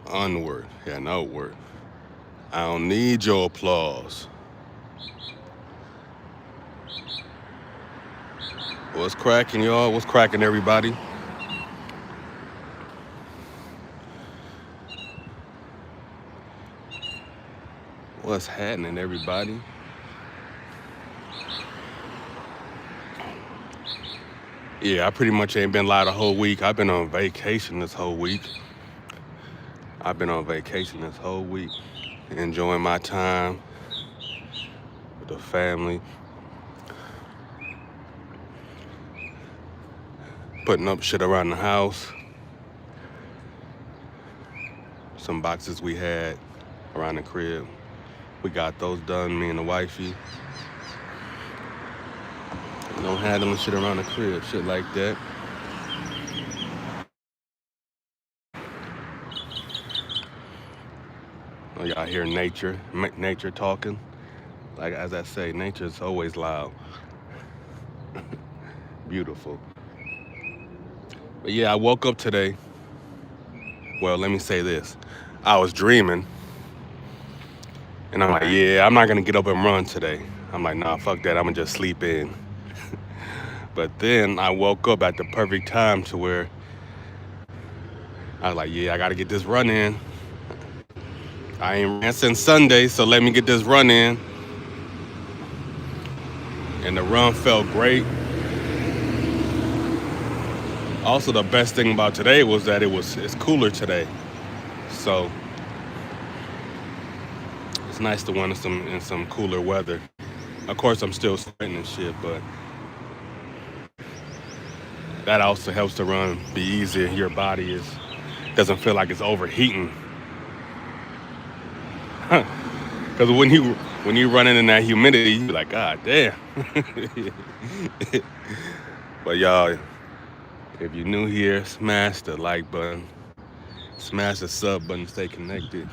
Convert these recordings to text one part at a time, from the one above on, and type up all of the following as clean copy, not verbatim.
Onward and outward. I don't need your applause. What's cracking, y'all? What's cracking, everybody? What's happening, everybody? Yeah, I pretty much ain't been live the whole week. I've been on vacation this whole week. Enjoying my time with the family, putting up shit around the house. Some boxes we had around the crib. We got those done, me and the wifey. Handling shit around the crib, shit like that. Oh, y'all hear nature talking. Like as I say, nature's always loud, beautiful. But yeah, I woke up today. Well, let me say this: I was dreaming, and I'm like, yeah, I'm not gonna get up and run today. I'm like, nah, fuck that. I'm gonna just sleep in. But then I woke up at the perfect time to where I was like, yeah, I gotta get this run in. I ain't ran since Sunday, so let me get this run in. And the run felt great. Also, the best thing about today was that it's cooler today, so it's nice to run in some cooler weather. Of course, I'm still sweating and shit, but that also helps the run be easier. Your body doesn't feel like it's overheating. Because when you running in that humidity, you be like, God damn. But y'all, if you're new here, smash the like button, smash the sub button, stay connected.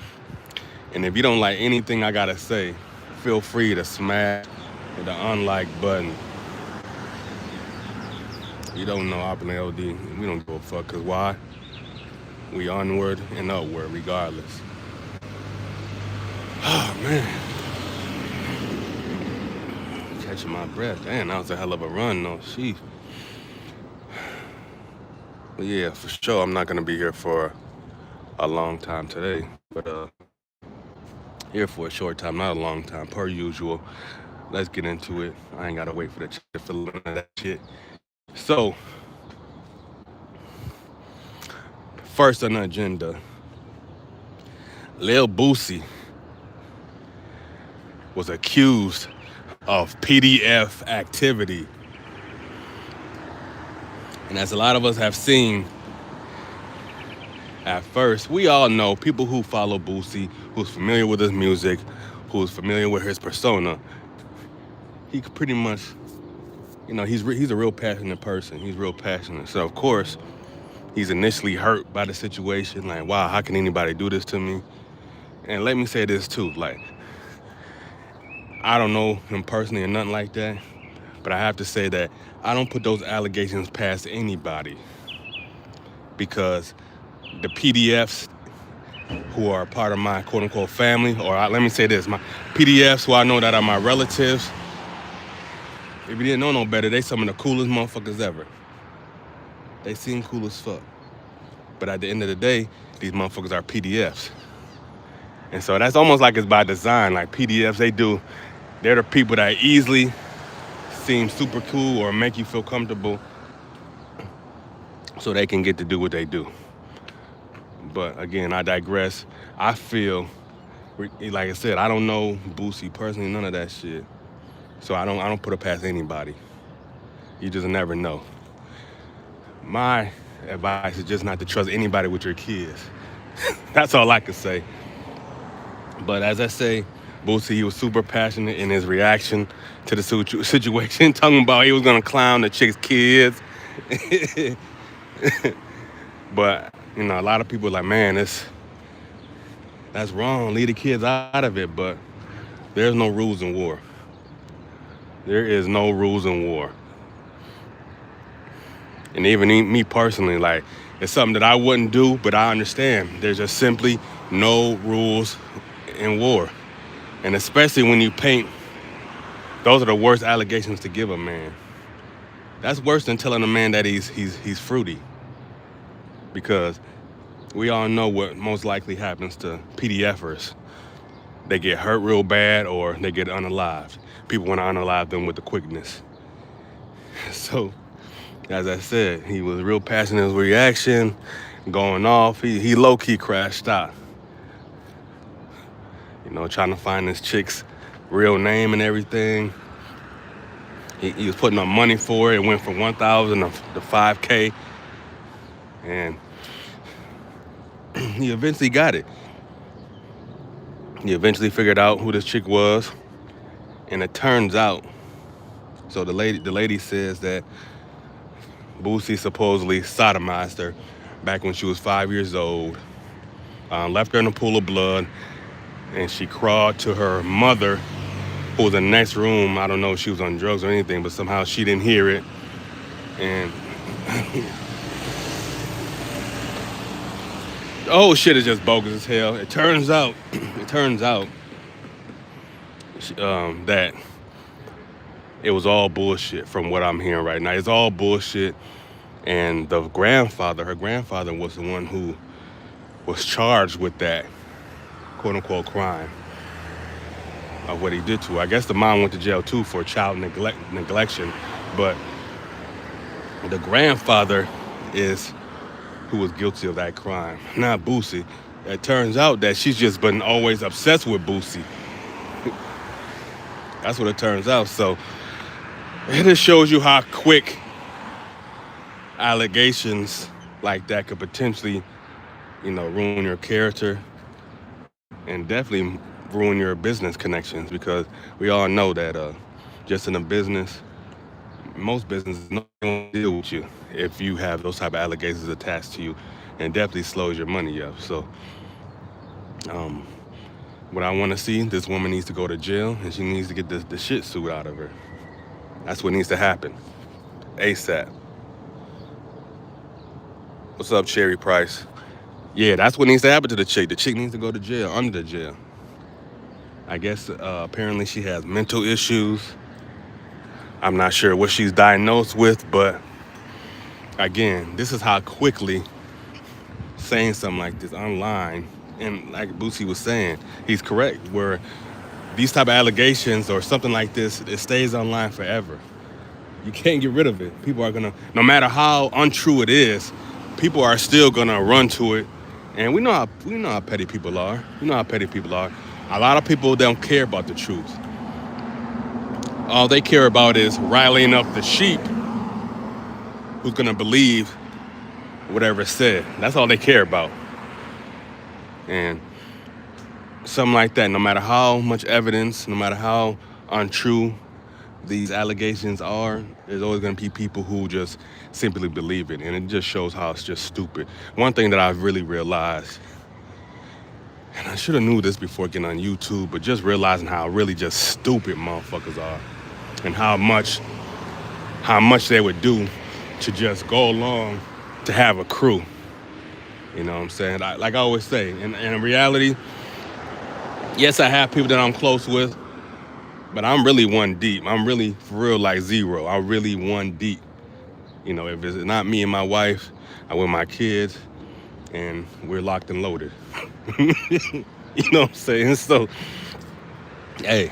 And if you don't like anything I gotta say, feel free to smash the unlike button. You don't know I play LD. We don't give a fuck, cause why? We onward and upward regardless. Oh man. Catching my breath. Damn, that was a hell of a run though. Sheesh. But yeah, for sure I'm not gonna be here for a long time today. But here for a short time, not a long time, per usual. Let's get into it. I ain't gotta wait for the chat to fill in that shit. So, first on the agenda, Lil Boosie was accused of PDF activity. And as a lot of us have seen, at first, we all know people who follow Boosie, who's familiar with his music, who's familiar with his persona. He could pretty much, he's a real passionate person. He's real passionate. So of course, he's initially hurt by the situation. Like, wow, how can anybody do this to me? And let me say this too, like, I don't know him personally or nothing like that, but I have to say that I don't put those allegations past anybody, because the PDFs who are part of my quote-unquote family, or let me say this, my PDFs who I know that are my relatives, if you didn't know no better, they some of the coolest motherfuckers ever. They seem cool as fuck. But at the end of the day, these motherfuckers are PDFs. And so that's almost like it's by design. Like PDFs, they're the people that easily seem super cool or make you feel comfortable so they can get to do what they do. But again, I digress. I feel, like I said, I don't know Boosie personally, none of that shit. So I don't put it past anybody. You just never know. My advice is just not to trust anybody with your kids. That's all I can say. But as I say, Boosie, he was super passionate in his reaction to the situation, talking about he was gonna clown the chick's kids. But a lot of people are like, man, that's wrong. Leave the kids out of it. But there's no rules in war. There is no rules in war. And even me personally, like, It's something that I wouldn't do, but I understand. There's just simply no rules in war. And especially when you paint, those are the worst allegations to give a man. That's worse than telling a man that he's fruity. Because we all know what most likely happens to PDFers. They get hurt real bad or they get unalived. People want to unalive them with the quickness. So, as I said, he was real passionate in his reaction, going off. He low-key crashed out. You know, trying to find this chick's real name and everything. He was putting up money for it. It went from 1,000 to 5K. And he eventually got it. He eventually figured out who this chick was. And it turns out, so the lady says that Boosie supposedly sodomized her back when she was 5 years old. Left her in a pool of blood. And she crawled to her mother, who was in the next room. I don't know if she was on drugs or anything, but somehow she didn't hear it. And the whole shit is just bogus as hell. It turns out that it was all bullshit from what I'm hearing right now. It's all bullshit. And her grandfather was the one who was charged with that quote unquote crime of what he did to her. I guess the mom went to jail too for child neglection, but the grandfather is who was guilty of that crime, not Boosie. It turns out that she's just been always obsessed with Boosie. That's what it turns out. So it just shows you how quick allegations like that could potentially, ruin your character and definitely ruin your business connections, because we all know that just in a business, most businesses don't deal with you if you have those type of allegations attached to you, and definitely slows your money up. So what I want to see, this woman needs to go to jail, and she needs to get the shit suit out of her. That's what needs to happen ASAP. What's up, Cherry Price? Yeah, that's what needs to happen to the chick. The chick needs to go to jail, under the jail. I guess apparently she has mental issues. I'm not sure what she's diagnosed with, but again, this is how quickly saying something like this online, and like Boosie was saying, he's correct, where these type of allegations or something like this, it stays online forever. You can't get rid of it. People are gonna, no matter how untrue it is, people are still gonna run to it. And we know how petty people are. A lot of people don't care about the truth. All they care about is riling up the sheep who's gonna believe whatever is said. That's all they care about. And something like that, no matter how much evidence, no matter how untrue these allegations are, there's always going to be people who just simply believe it. And it just shows how it's just stupid. One thing that I've really realized, and I should have knew this before getting on YouTube, but just realizing how really just stupid motherfuckers are, and how much they would do to just go along to have a crew. You know what I'm saying? Like I always say, in reality, yes, I have people that I'm close with, but I'm really one deep. I'm really, for real, like zero. I'm really one deep. If it's not me and my wife, I'm with my kids, and we're locked and loaded. You know what I'm saying? So, hey,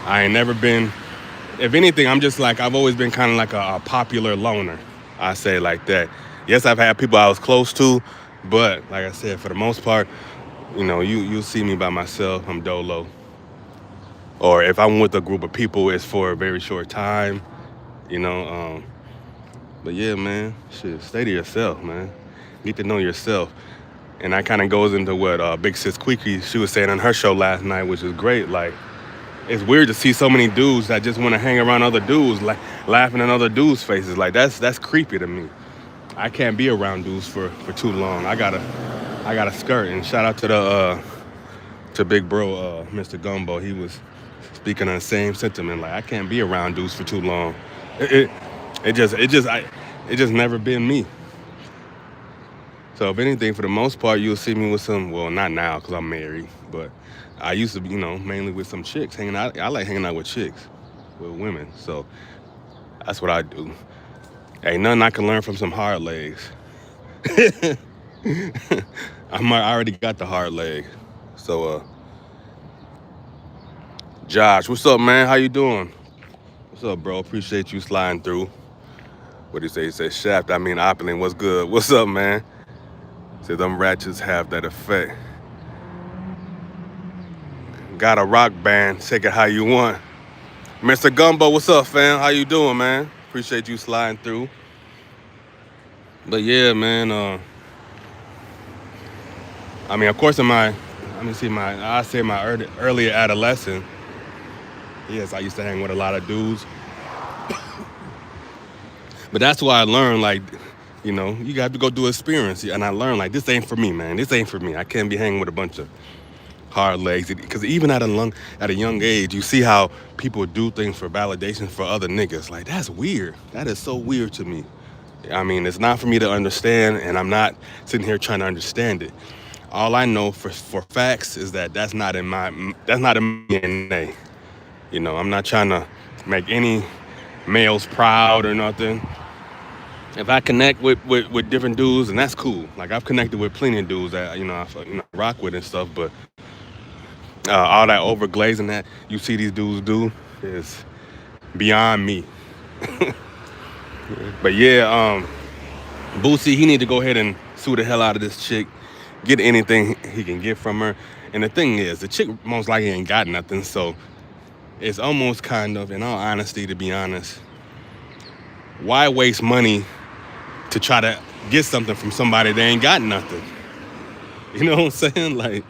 I ain't never been, if anything, I'm just like, I've always been kind of like a popular loner. I say it like that. Yes, I've had people I was close to, but like I said, for the most part, you'll see me by myself. I'm dolo. Or if I'm with a group of people, it's for a very short time, But yeah, man, shit, stay to yourself, man. Get to know yourself. And that kind of goes into what Big Sis Queeky, she was saying on her show last night, which is great. Like, it's weird to see so many dudes that just want to hang around other dudes, like laughing in other dudes' faces. Like, that's creepy to me. I can't be around dudes for too long. I gotta skirt. And shout out to Big Bro, Mr. Gumbo. He was speaking on the same sentiment. Like, I can't be around dudes for too long. It just never been me. So if anything, for the most part, you'll see me with some. Well, not now because I'm married, but I used to be, mainly with some chicks hanging out. I like hanging out with chicks, with women. So that's what I do. Ain't nothing I can learn from some hard legs. I already got the hard leg. So, Josh, what's up, man? How you doing? What's up, bro? Appreciate you sliding through. What do you say? He said, Shaft, I mean Opulent. What's good? What's up, man? Said them ratchets have that effect. Got a rock band. Take it how you want. Mr. Gumbo, what's up, fam? How you doing, man? Appreciate you sliding through. But yeah, man. I mean, of course, I say my earlier adolescence. Yes, I used to hang with a lot of dudes. But that's why I learned, like, you got to go do experience. And I learned, like, this ain't for me, man. This ain't for me. I can't be hanging with a bunch of hard legs. Because even at a young age, you see how people do things for validation for other niggas. Like, that's weird. That is so weird to me. I mean, it's not for me to understand, and I'm not sitting here trying to understand it. All I know for facts is that that's not in my DNA. I'm not trying to make any males proud or nothing. If I connect with different dudes, and that's cool. Like, I've connected with plenty of dudes that I rock with and stuff. But all that overglazing that you see these dudes do is beyond me. But yeah, Boosie, he need to go ahead and sue the hell out of this chick, get anything he can get from her. And the thing is, the chick most likely ain't got nothing, so it's almost kind of, in all honesty, to be honest, why waste money to try to get something from somebody that ain't got nothing? You know what I'm saying? Like,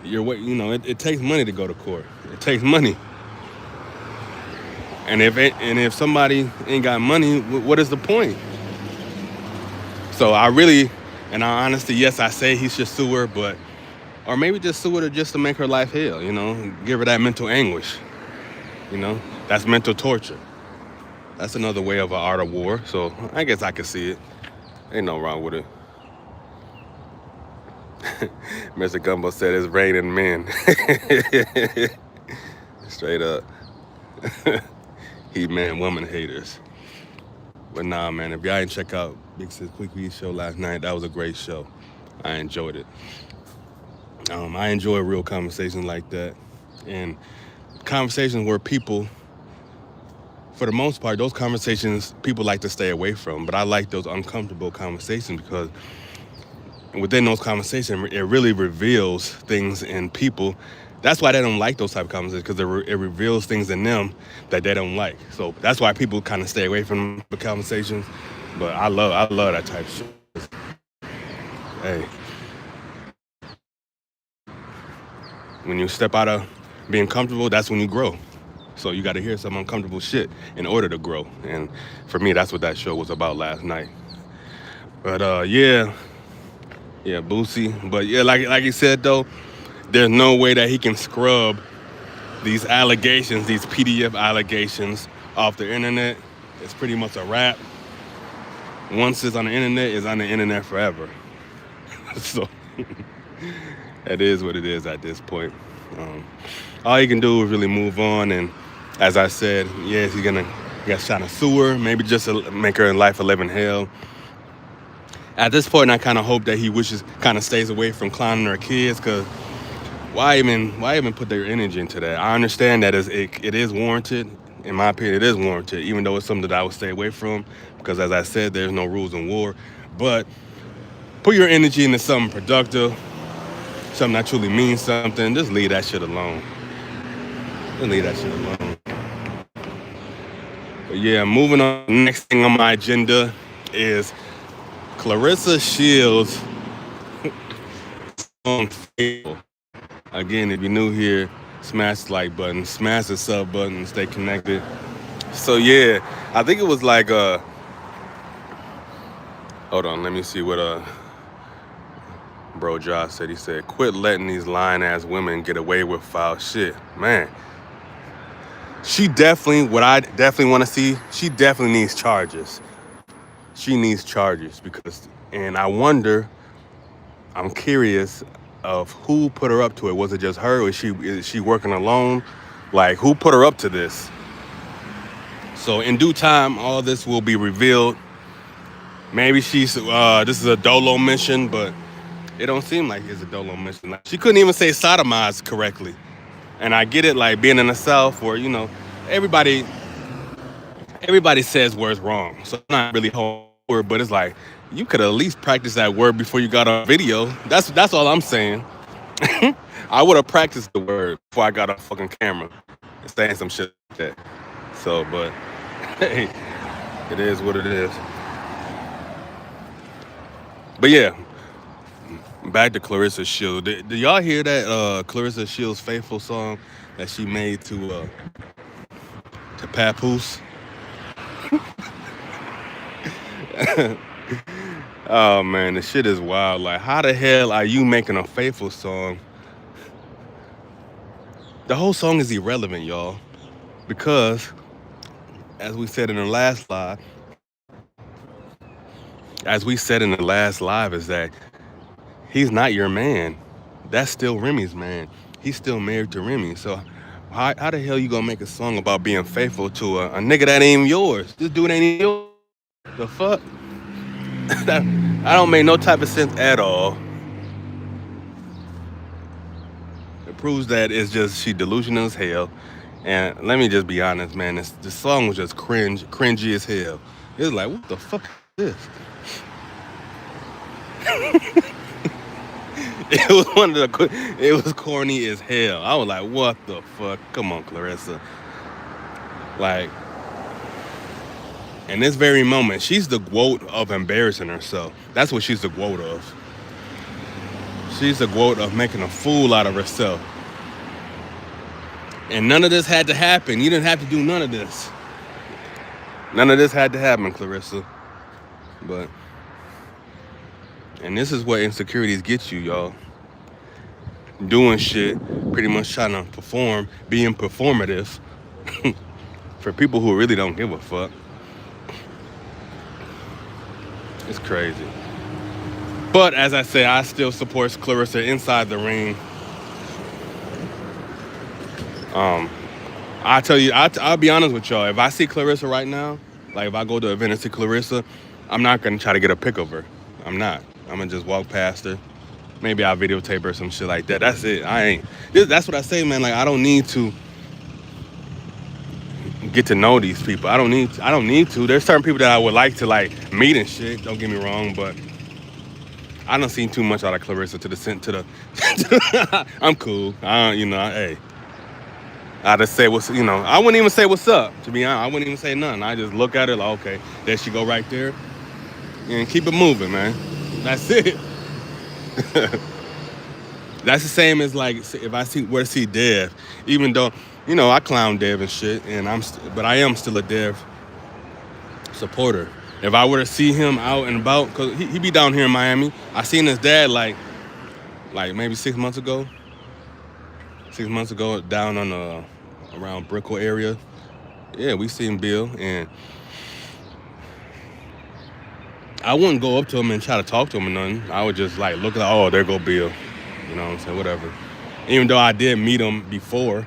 it takes money to go to court. It takes money. And if somebody ain't got money, what is the point? So I really, in all honesty, yes, I say he should sue her, or maybe just sue her just to make her life hell, give her that mental anguish. That's mental torture. That's another way of an art of war. So I guess I can see it. Ain't no wrong with it. Mr. Gumbo said it's raining men. Straight up. He man, woman haters. But nah, man, if y'all didn't check out Big Sis Quick Weed show last night, that was a great show. I enjoyed it. I enjoy real conversations like that. And conversations where people, for the most part, those conversations people like to stay away from. But I like those uncomfortable conversations because within those conversations, it really reveals things in people. That's why they don't like those type of conversations, because it reveals things in them that they don't like. So that's why people kind of stay away from the conversations. But I love that type of shit. Hey, when you step out of being comfortable, that's when you grow. So you got to hear some uncomfortable shit in order to grow. And for me, that's what that show was about last night. But yeah, Boosie. But yeah, like he said though, there's no way that he can scrub these allegations, these PDF allegations off the internet. It's pretty much a wrap. Once it's on the internet, it's on the internet forever. So that is what it is at this point. All he can do is really move on. And as I said, yes, he's gonna get shot in sewer, maybe just to make her life a living hell. At this point, I kind of hope that he kind of stays away from clowning her kids, because why even put their energy into that? I understand that it is warranted. In my opinion, it is warranted, even though it's something that I would stay away from, because as I said, there's no rules in war. But put your energy into something productive, something that truly means something. Just leave that shit alone. But yeah, moving on. The next thing on my agenda is Claressa Shields' song Fable. Again, if you're new here, smash the like button, smash the sub button, stay connected. So yeah, I think it was like hold on, let me see what bro Josh said. He said, quit letting these lying ass women get away with foul shit. Man, what I definitely want to see, she definitely needs charges. She needs charges, because And I'm curious of who put her up to it. Was it just her, or is she working alone? Like, who put her up to this? So in due time, all this will be revealed. Maybe this is a dolo mission, but it don't seem like it's a dolo mission. Like, she couldn't even say sodomized correctly. And I get it, like being in the South, where everybody everybody says words wrong, so I'm not really holding word, but it's like you could at least practice that word before you got on video. That's all I'm saying. I would have practiced the word before I got on fucking camera and saying some shit like that. So, but hey, it is what it is. But yeah, back to Claressa Shields. Did y'all hear that Claressa Shields' "Faithful" song that she made to Papoose? Oh man, the shit is wild. Like, how the hell are you making a "Faithful" song? The whole song is irrelevant, y'all, because as we said in the last live, is that he's not your man. That's still Remy's man. He's still married to Remy. So how the hell you gonna make a song about being faithful to a nigga that ain't even yours? This dude ain't even yours. The fuck? That don't make no type of sense at all. It proves that it's just she delusional as hell. And let me just be honest, man. This song was just cringy as hell. It was like, what the fuck is this? It was corny as hell. I was like, what the fuck? Come on, Claressa. Like, in this very moment, she's the quote of embarrassing herself. That's what she's the quote of. She's the quote of making a fool out of herself. And none of this had to happen. You didn't have to do none of this. None of this had to happen, Claressa. And this is what insecurities get you, y'all. Doing shit, pretty much trying to perform, being performative for people who really don't give a fuck. It's crazy. But as I say, I still support Claressa inside the ring. I tell you, I'll be honest with y'all. If I see Claressa right now, like if I go to an event and see Claressa, I'm not gonna try to get a pic of her. I'm not. I'm gonna just walk past her. Maybe I'll videotape her or some shit like that. That's it. That's what I say, man. Like, I don't need to get to know these people. I don't need to. There's certain people that I would like to like meet and shit. Don't get me wrong, but I done seen too much out of Claressa to the I'm cool. Hey. I just say I wouldn't even say what's up, to be honest. I wouldn't even say nothing. I just look at her like, okay, there she go right there. And keep it moving, man. That's it. That's the same as like if I see Dev, even though I clown Dev and shit, but I am still a Dev supporter. If I were to see him out and about, cause he be down here in Miami. I seen his dad like maybe 6 months ago. 6 months ago, down on around Brickell area. Yeah, we seen Bill, and I wouldn't go up to him and try to talk to him or nothing. I would just like look like, oh, there go Bill. You know what I'm saying? Whatever. Even though I did meet him before,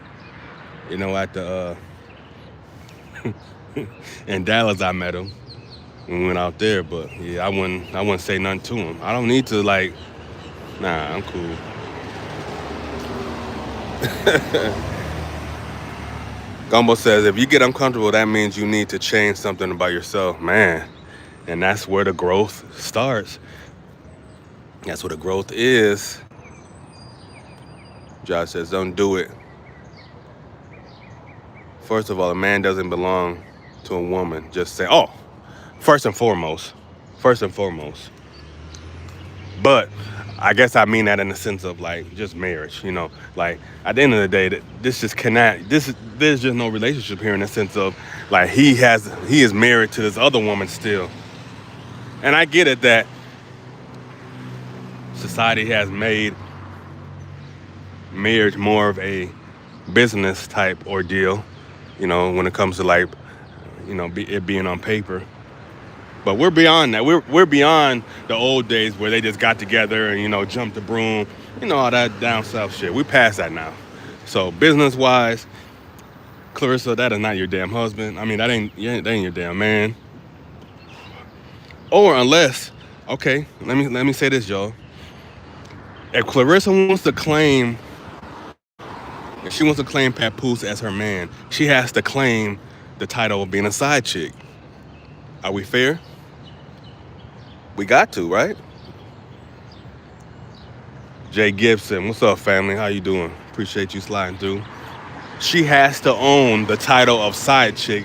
at the in Dallas, I met him when we went out there. But yeah, I wouldn't say nothing to him. I don't need to like. Nah, I'm cool. Gumbo says, if you get uncomfortable, that means you need to change something about yourself, man. And that's where the growth starts. That's what the growth is. Josh says, don't do it. First of all, a man doesn't belong to a woman. Just say, first and foremost. But I guess I mean that in the sense of like just marriage, like at the end of the day, there's just no relationship here in the sense of like he is married to this other woman still. And I get it that society has made marriage more of a business type ordeal, when it comes to like, it being on paper. But we're beyond that. We're beyond the old days where they just got together and jumped the broom, all that down south shit. We past that now. So business wise, Clarissa, that is not your damn husband. I mean, that ain't your damn man. Or unless, okay, let me say this, y'all. If Clarissa wants to claim, if she wants to claim Papoose as her man, she has to claim the title of being a side chick. Are we fair? We got to, right? Jay Gibson, what's up, family? How you doing? Appreciate you sliding through. She has to own the title of side chick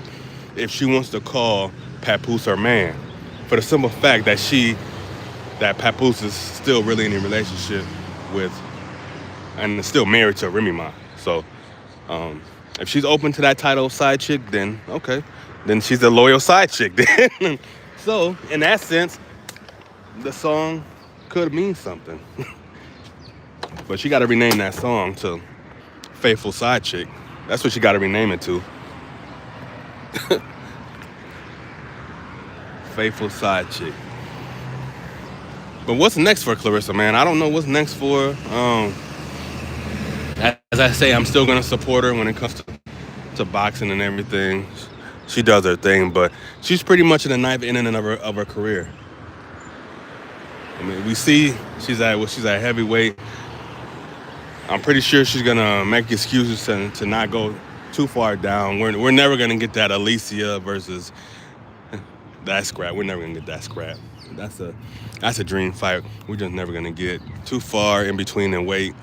if she wants to call Papoose her man. For the simple fact that Papoose is still really in a relationship with, and is still married to Remy Ma. So, if she's open to that title of side chick, then okay, then she's a loyal side chick. Then, so in that sense, the song could mean something. But she got to rename that song to Faithful Side Chick. That's what she got to rename it to. Faithful Side Chick. But what's next for Clarissa, man? I don't know what's next for her. As I say, I'm still going to support her when it comes to boxing and everything. She does her thing, but she's pretty much in the ninth inning of her career. I mean, we see she's at heavyweight. I'm pretty sure she's gonna make excuses to not go too far down. We're never gonna get that Alicia versus that scrap. We're never gonna get that scrap. That's a dream fight. We're just never gonna get too far in between and weight.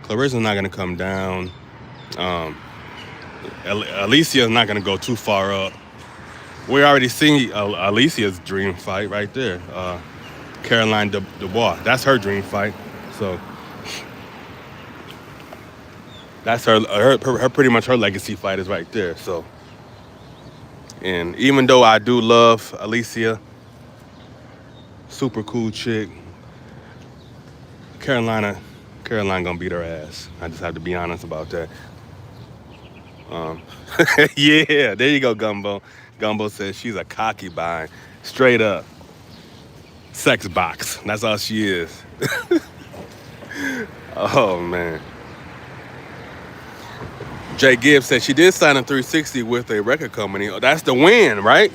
Clarissa's not gonna come down. Alicia's not gonna go too far up. We already seen Alicia's dream fight right there. Caroline Dubois. That's her dream fight. So. That's her pretty much her legacy fight is right there. So, and even though I do love Alicia, super cool chick, Caroline gonna beat her ass. I just have to be honest about that. Yeah, there you go, Gumbo. Gumbo says she's a cocky bind, straight up sex box. That's all she is. Oh man. Jay Gibbs said she did sign a 360 with a record company. Oh, that's the win, right?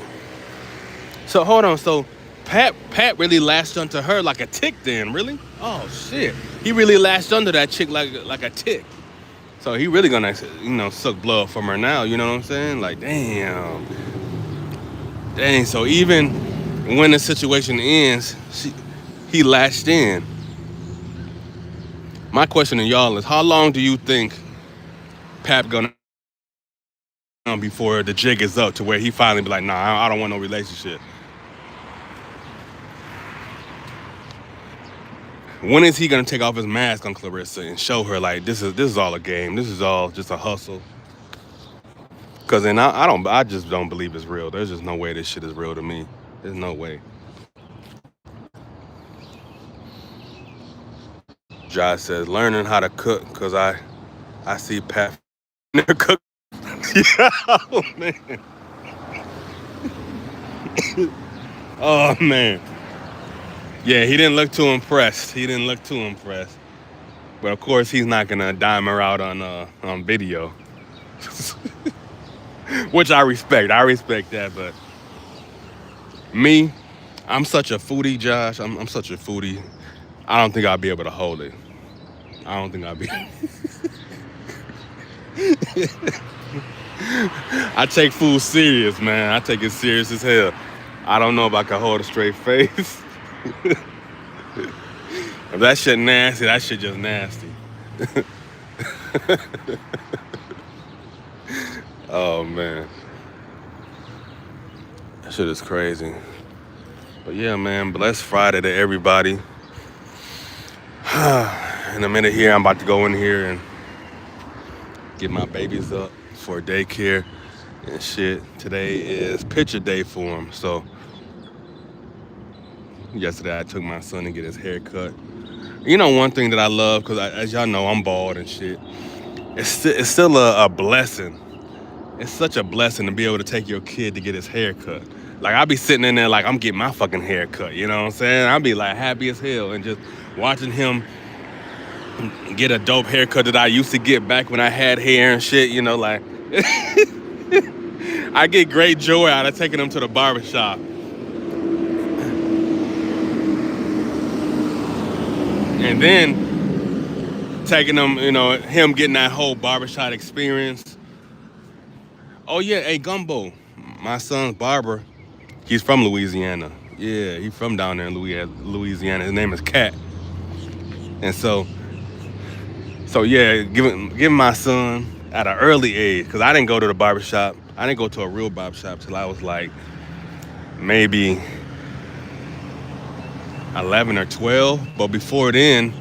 So hold on. So Pat really latched onto her like a tick then, really? Oh shit. He really latched onto that chick like a tick. So he really gonna suck blood from her now, you know what I'm saying? Like damn. Dang, so even when the situation ends, he latched in. My question to y'all is how long do you think Pap gonna before the jig is up to where he finally be like, nah, I don't want no relationship? When is he gonna take off his mask on Clarissa and show her like this is all a game, this is all just a hustle? Cause then I just don't believe it's real. There's just no way this shit is real to me. There's no way. Josh says learning how to cook cause I see Pap cook. Oh man. Oh man. Yeah, he didn't look too impressed. But of course he's not gonna dime her out on video. Which I respect. I respect that, but me, I'm such a foodie, Josh. I'm such a foodie. I don't think I'll be able to hold it. I don't think I'll be. I take food serious, man. I take it serious as hell. I don't know if I can hold a straight face. If that shit nasty, that shit just nasty. Oh man. That shit is crazy. But yeah, man, blessed Friday to everybody. In a minute here, I'm about to go in here and get my babies up for daycare and shit. Today is picture day for them. So yesterday I took my son to get his hair cut. One thing that I love, because as y'all know, I'm bald and shit. It's still a blessing. It's such a blessing to be able to take your kid to get his hair cut. Like I be sitting in there like I'm getting my fucking hair cut. You know what I'm saying? I be like happy as hell and just watching him get a dope haircut that I used to get back when I had hair and shit. You know, like I get great joy out of taking him to the barbershop. And then taking him, him getting that whole barbershop experience. Oh yeah, hey Gumbo, my son's barber, he's from Louisiana. Yeah, he's from down there in Louisiana. His name is Cat. And so yeah, giving my son at an early age, because I didn't go to the barbershop. I didn't go to a real barbershop till I was like maybe 11 or 12. But before then,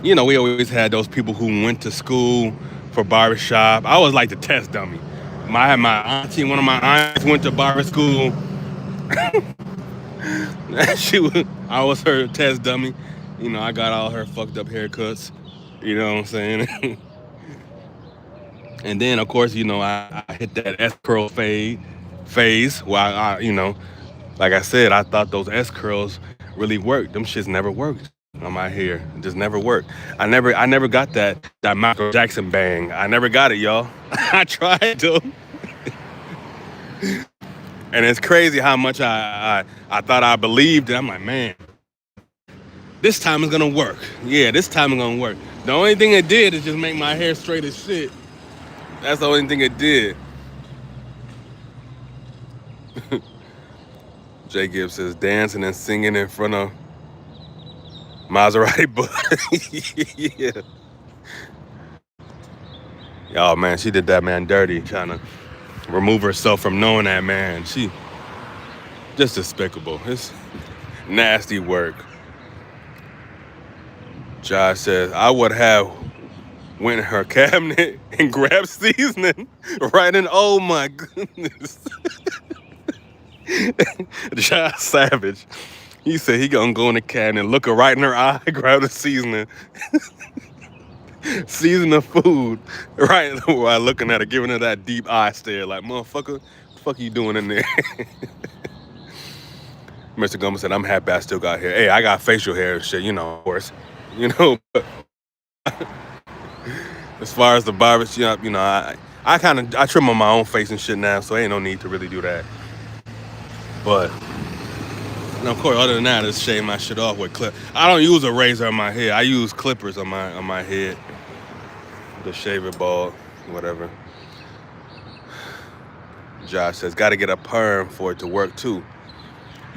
we always had those people who went to school for barbershop. I was like the test dummy. My auntie, one of my aunts went to barber school. I was her test dummy. I got all her fucked up haircuts. You know what I'm saying? And then, of course, I hit that S curl phase where like I said, I thought those S curls really worked. Them shits never worked on my hair. It just never worked. I never got that Michael Jackson bang. I never got it, y'all. I tried to. And it's crazy how much I thought I believed it. I'm like, man, this time it's gonna work. Yeah, this time it's gonna work. The only thing it did is just make my hair straight as shit. That's the only thing it did. Jay Gibbs says dancing and singing in front of Maserati bus. Yeah. Oh man, she did that man dirty, trying to remove herself from knowing that man. She just despicable. It's nasty work. Josh says I would have went in her cabinet and grabbed seasoning right in. Oh my goodness. Josh Savage. He said he gonna go in the cabinet, look her right in her eye, grab the seasoning, season the food, right while looking at her, giving her that deep eye stare, like motherfucker, what the fuck you doing in there? Mr. Gummer said, I'm happy I still got hair. Hey, I got facial hair and shit, of course. But as far as the barbershop, I trim on my own face and shit now, so ain't no need to really do that. But and of course, other than that, I just shave my shit off with clip. I don't use a razor on my head. I use clippers on my head. The shave it bald, whatever. Josh says, got to get a perm for it to work too.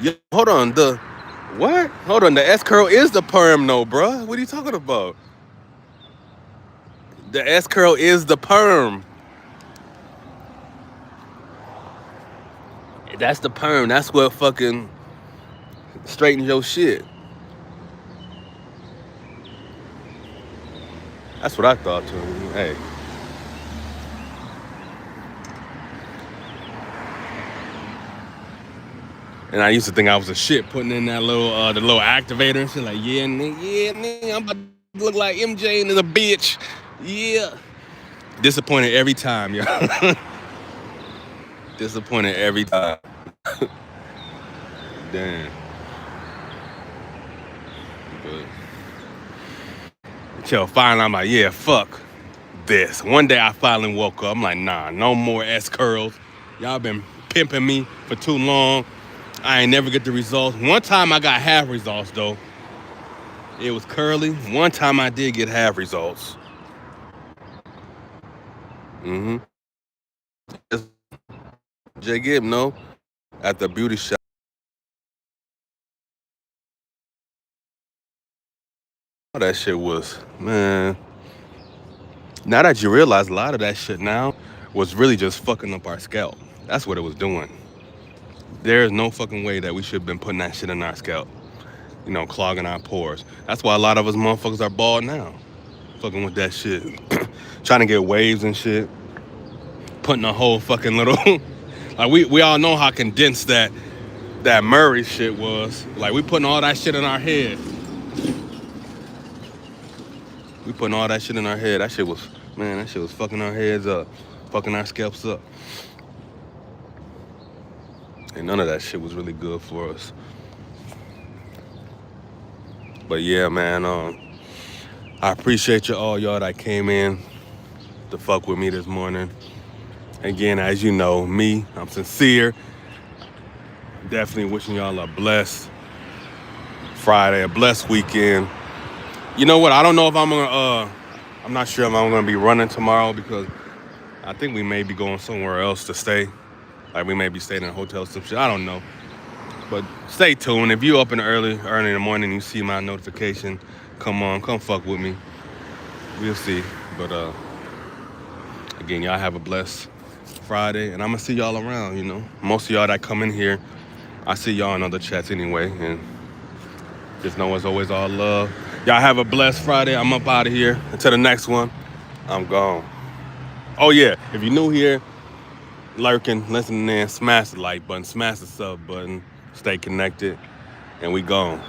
Yeah, hold on, what? Hold on, the S curl is the perm, no, bruh. What are you talking about? The S curl is the perm. That's the perm. That's what fucking straightens your shit. That's what I thought too. Hey. And I used to think I was a shit putting in that the little activator and shit. Like, yeah, nigga, I'm about to look like MJ and is a bitch. Yeah. Disappointed every time, y'all. Disappointed every time. Damn. But finally, I'm like, yeah, fuck this. One day I finally woke up. I'm like, nah, no more S curls. Y'all been pimping me for too long. I ain't never get the results. One time I got half results though. It was curly. One time I did get half results. Jay Gibb, no, at the beauty shop. That shit was, man. Now that you realize a lot of that shit now was really just fucking up our scalp. That's what it was doing. There is no fucking way that we should have been putting that shit in our scalp. Clogging our pores. That's why a lot of us motherfuckers are bald now. Fucking with that shit. Trying to get waves and shit. Putting a whole fucking little... like, we all know how condensed that Murray shit was. Like, we putting all that shit in our head. We putting all that shit in our head. That shit was fucking our heads up. Fucking our scalps up. And none of that shit was really good for us. But yeah, man, I appreciate all y'all that came in to fuck with me this morning. Again, as you know, I'm sincere. Definitely wishing y'all a blessed Friday, a blessed weekend. You know what? I don't know if I'm not sure if I'm gonna be running tomorrow because I think we may be going somewhere else to stay. Like we may be staying in a hotel or some shit. I don't know. But stay tuned. If you up in early in the morning, you see my notification, come fuck with me. We'll see. But again, y'all have a blessed Friday, and I'm gonna see y'all around. You know, most of y'all that come in here, I see y'all in other chats anyway, and just know it's always all love. Y'all have a blessed Friday. I'm up out of here. Until the next one, I'm gone. Oh yeah, if you're new here, lurking, listening in, smash the like button, smash the sub button, stay connected, and we gone.